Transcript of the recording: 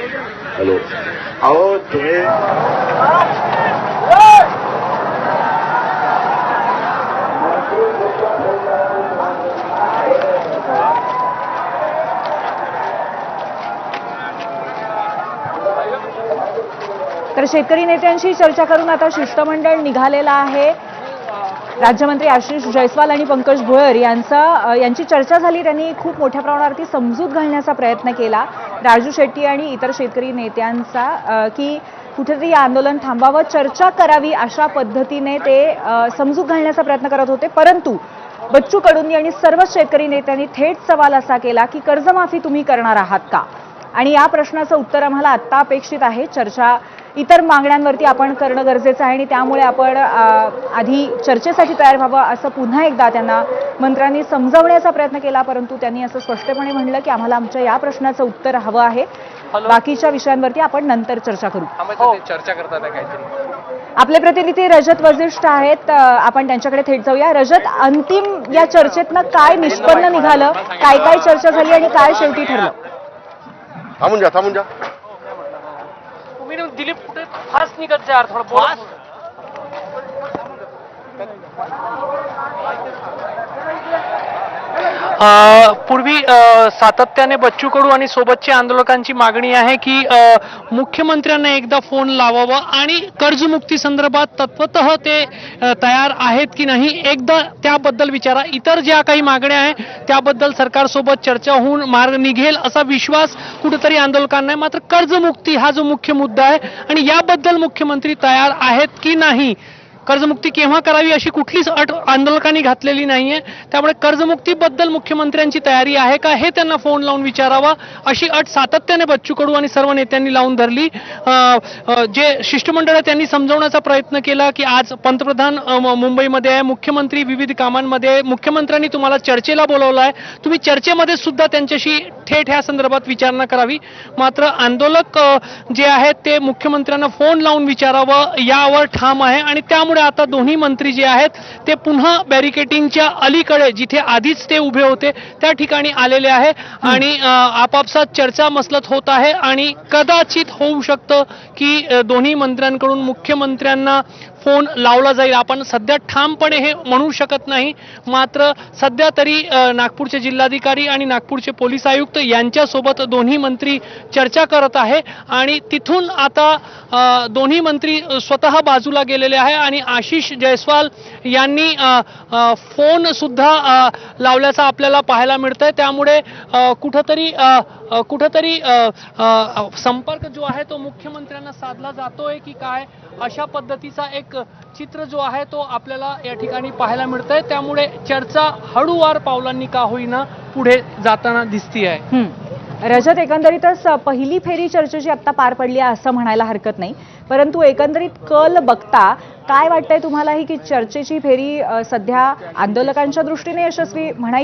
Hello, अहो तुम्ही तर शेतकरी नेत्यांशी चर्चा करून आता शिष्टमंडळ निघालेला आहे। राज्यमंत्री आशिष जयस्वाल आणि पंकज भोयर यांची चर्चा झाली। त्यांनी खूप मोठ्या प्रमाणावरती समजूत घालण्याचा प्रयत्न केला राजू शेट्टी आणि इतर शेतकरी नेत्यांचा की कुठेतरी आंदोलन थांबावं, चर्चा करावी अशा पद्धतीने ते समजूत घालण्याचा प्रयत्न करत होते। परंतु बच्चू कडूंनी आणि सर्व शेतकरी नेत्यांनी थेट सवाल असा केला की कर्जमाफी तुम्ही करणार आहात का? आणि या प्रश्नाचं उत्तर आम्हाला आत्ता अपेक्षित आहे। चर्चा इतर मागण्यांवरती आपण करणं गरजेचं आहे आणि त्यामुळे आपण आधी चर्चेसाठी तयार व्हावं असं पुन्हा एकदा त्यांना मंत्र्यांनी समजावण्याचा प्रयत्न केला। परंतु त्यांनी असं स्पष्टपणे म्हणलं की आम्हाला आमच्या या प्रश्नाचं उत्तर हवं आहे, बाकीच्या विषयांवरती आपण नंतर चर्चा करू। चर्चा करतात काहीतरी। आपले प्रतिनिधी रजत वजिष्ठ आहेत, आपण त्यांच्याकडे थेट जाऊया। रजत, अंतिम या चर्चेतनं काय निष्पन्न निघालं, काय काय चर्चा झाली आणि काय शेवटी ठरलं? थांबून जा दिलीप कुठे फास्ट निघत जा यार, थोडं पूर्वी सातत्याने बच्चू कडू आणि सोबतच्या आंदोलकांची मागणी आहे की मुख्यमंत्र्यांना एकदा फोन लावावा आणि कर्जमुक्ती संदर्भात तत्वतः ते तयार आहेत की नाही एकदा त्याबद्दल विचारा। इतर ज्या काही मागण्या आहेत त्याबद्दल सरकारसोबत चर्चा होऊन मार्ग निघेल असा विश्वास कुठेतरी आंदोलकांना आहे। मात्र कर्जमुक्ती हा जो मुख्य मुद्दा आहे आणि याबद्दल मुख्यमंत्री तयार आहेत की नाही, कर्जमुक्ती केव्हा करावी अशी कुठलीच अट आंदोलकांनी घातलेली नाहीये। त्यामुळे कर्जमुक्तीबद्दल मुख्यमंत्र्यांची तयारी आहे का हे त्यांना फोन लावून विचारावा अशी अट सातत्याने बच्चू कडू आणि सर्व नेत्यांनी लावून धरली। जे शिष्टमंडळ आहे त्यांनी समजवण्याचा प्रयत्न केला की आज पंतप्रधान मुंबईमध्ये आहे, मुख्यमंत्री विविध कामांमध्ये, मुख्यमंत्र्यांनी तुम्हाला चर्चेला बोलवलं आहे, तुम्ही चर्चेमध्ये सुद्धा त्यांच्याशी थेट ह्या संदर्भात विचारणा करावी। मात्र आंदोलक जे आहेत ते मुख्यमंत्र्यांना फोन लावून विचारावं यावर ठाम आहे आणि त्यामुळे आता दोन्ही मंत्री जे आहेत ते पुन्हा बॅरिकेटिंगच्या अलीकडे जिथे आधीच ते उभे होते त्या ठिकाणी आलेले आहे आणि आपापसात चर्चा मसलत होत आहे आणि कदाचित होऊ शकतं की दोन्ही मंत्र्यांकडून मुख्यमंत्र्यांना फोन लावला जाईल। आपण सध्या ठामपणे हे म्हणू शकत नाही, मात्र सध्या तरी नागपूरचे जिल्हाधिकारी आणि नागपूरचे पोलीस आयुक्त यांच्यासोबत दोन्ही मंत्री चर्चा करत आहे आणि तिथून आता दोन्ही मंत्री स्वतः बाजूला गेलेले आहे आणि आशिष जयस्वाल यांनी फोन सुद्धा लावल्याचा आपल्याला पाहायला मिळतंय। त्यामुळे कुठेतरी संपर्क जो आहे तो मुख्यमंत्र्यांना साधला जातोय की काय अशा पद्धतीचा एक चित्र जो आहे तो आपल्याला या ठिकाणी पाहायला मिळतंय। त्यामुळे चर्चा हळूवार पावलांनी का होईना पुढे जाताना दिसती आहे। रजत, एकंदरीतच पहिली फेरी चर्चेची आता पार पडली आहे असं म्हणायला हरकत नाही, परंतु एकंदरीत कल बघता काय वाटतंय तुम्हालाही की चर्चेची फेरी सध्या आंदोलकांच्या दृष्टीने यशस्वी म्हणायची